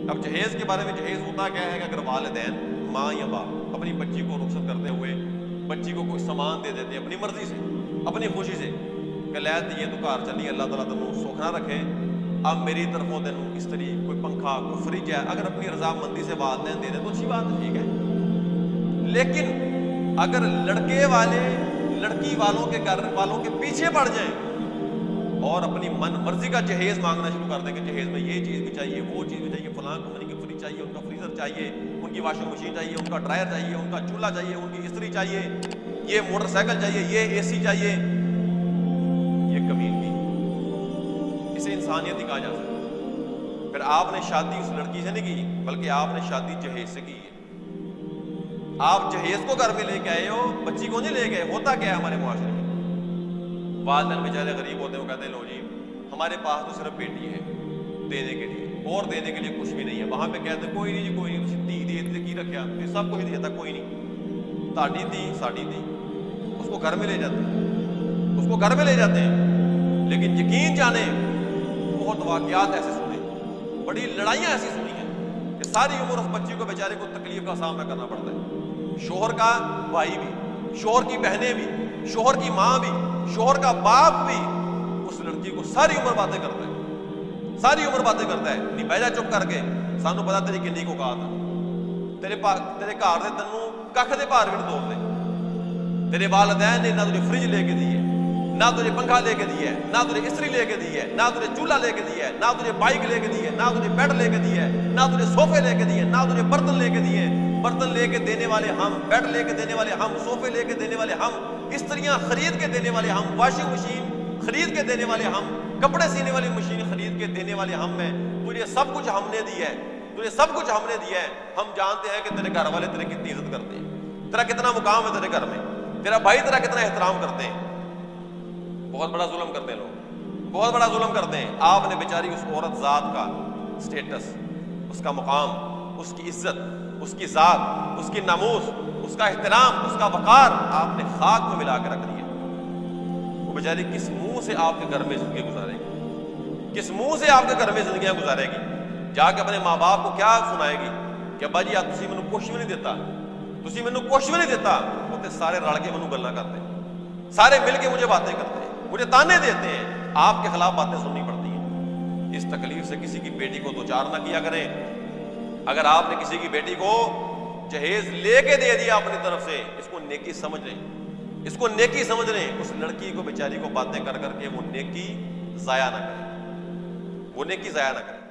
اب جہیز کے بارے میں جہیز ہوتا کیا ہے کہ اگر والدین ماں یا باپ اپنی بچی کو رخصت کرتے ہوئے بچی کو کوئی سامان دے دیتے ہیں اپنی مرضی سے اپنی خوشی سے کہ لے دیے تو گھر چلی اللہ تعالیٰ تمہیں سوکھ نہ رکھے، اب میری طرفوں تینوں اس طرح کوئی پنکھا کوئی فریج ہے، اگر اپنی رضامندی سے والدین دے دیں تو اچھی بات ہے، ٹھیک ہے۔ لیکن اگر لڑکے والے لڑکی والوں کے گھر والوں کے پیچھے پڑ جائیں اور اپنی من مرضی کا جہیز مانگنا شروع کر دیں کہ جہیز میں یہ چیز بھی چاہیے، وہ چیز بھی چاہیے، فلاں کمپنی کی فریج چاہیے، ان کا فریزر چاہیے، ان کی واشنگ مشین چاہیے، ان کا ڈرائر چاہیے، ان کا چولہا چاہیے، ان کی استری چاہیے، یہ موٹر سائیکل چاہیے، یہ اے سی چاہیے، یہ کمینگی، اسے انسانیت ہی کہا جا سکتا ہے۔ پھر آپ نے شادی اس لڑکی سے نہیں کی بلکہ آپ نے شادی جہیز سے کی ہے۔ آپ جہیز کو گھر میں لے کے آئے ہو، بچی کو نہیں لے گئے۔ ہوتا کیا ہے ہمارے معاشرے میں، والدین بیچارے غریب ہوتے ہیں، وہ کہتے ہیں لو جی ہمارے پاس تو صرف بیٹی ہے دینے کے لیے، اور دینے کے لیے کچھ بھی نہیں ہے۔ وہاں پہ کہتے ہیں کوئی نہیں جی کوئی نہیں، دھی دے کی رکھیا سب کچھ دیتا کوئی نہیں، تاڑی دی ساڑی دی، اس کو گھر میں لے جاتے ہیں، اس کو گھر میں لے جاتے ہیں۔ لیکن یقین جانے بہت واقعات ایسے سنے، بڑی لڑائیاں ایسی سنی ہیں کہ ساری عمر اس بچی کو بیچارے کو تکلیف کا سامنا کرنا پڑتا ہے، شوہر کا بھائی بھی، شوہر کی بہنیں بھی، شوہر کی ماں بھی، شوہر کا باپ بھی اس لڑکی کو ساری عمر باتیں کرتا ہے، ساری عمر باتیں کرتا ہے، نہیں بیجا چپ کر کے سانو پتا تیری کنی کو کہا تھا، تیرے گھر دے تینوں ککھ دے بھار بھی نہیں توڑ دے، تیرے والدین نے نہ تجھے فریج لے کے دی ہے، نہ تجھے پنکھا لے کے دی ہے، نہ تجھے استری لے کے دی ہے، نہ تجھے چولہا لے کے دی ہے، نہ تجھے بائک لے کے دی ہے، نہ تجھے بیڈ لے کے دی ہے، نہ تجھے صوفے لے کے دیے، نہ تجھے برتن لے کے دیے۔ برتن لے کے دینے والے ہم، بیڈ لے کے دینے والے ہم، صوفے لے کے دینے والے ہم، استریاں خرید کے دینے والے ہم، واشنگ مشین خرید کے دینے والے ہم، کپڑے سینے والی مشین خرید کے دینے والے ہم ہیں۔ تجھے سب کچھ ہم نے دیا ہے، تجھے سب کچھ ہم نے دیا ہے۔ ہم جانتے ہیں کہ تیرے گھر والے تیرے کتنی عزت کرتے ہیں، تیرا کتنا مقام ہے تیرے گھر میں، تیرا بھائی تیرا کتنا احترام کرتے ہیں۔ بہت بڑا ظلم کرتے ہیں لوگ، بہت بڑا ظلم کرتے ہیں۔ آپ نے بیچاری اس عورت ذات کا سٹیٹس، اس کا مقام، اس کی عزت، اس کی ذات، اس کی ناموس، اس کا احترام، اس کا وقار آپ نے خاک میں ملا کے رکھ دیا۔ وہ بیچاری کس منہ سے آپ کے گھر میں زندگی گزارے گی، کس منہ سے آپ کے گھر میں زندگیاں گزارے گی؟ جا کے اپنے ماں باپ کو کیا سنائے گی کہ ابا جی آپ تسی مینوں کچھ بھی نہیں دیتا، تسی مینوں کچھ بھی نہیں دیتا، وہ تے سارے رل کے مینوں گلاں کرتے ہیں، سارے مل کے مجھے باتیں کرتے ہیں، مجھے تانے دیتے ہیں، آپ کے خلاف باتیں سننی پڑتی ہیں۔ اس تکلیف سے کسی کی بیٹی کو دوچار نہ کیا کریں۔ اگر آپ نے کسی کی بیٹی کو جہیز لے کے دے دیا اپنی طرف سے، اس کو نیکی سمجھ لیں، اس کو نیکی سمجھ لیں۔ اس لڑکی کو بیچاری کو باتیں کر کر کے وہ نیکی ضائع نہ کریں، وہ نیکی ضائع نہ کریں۔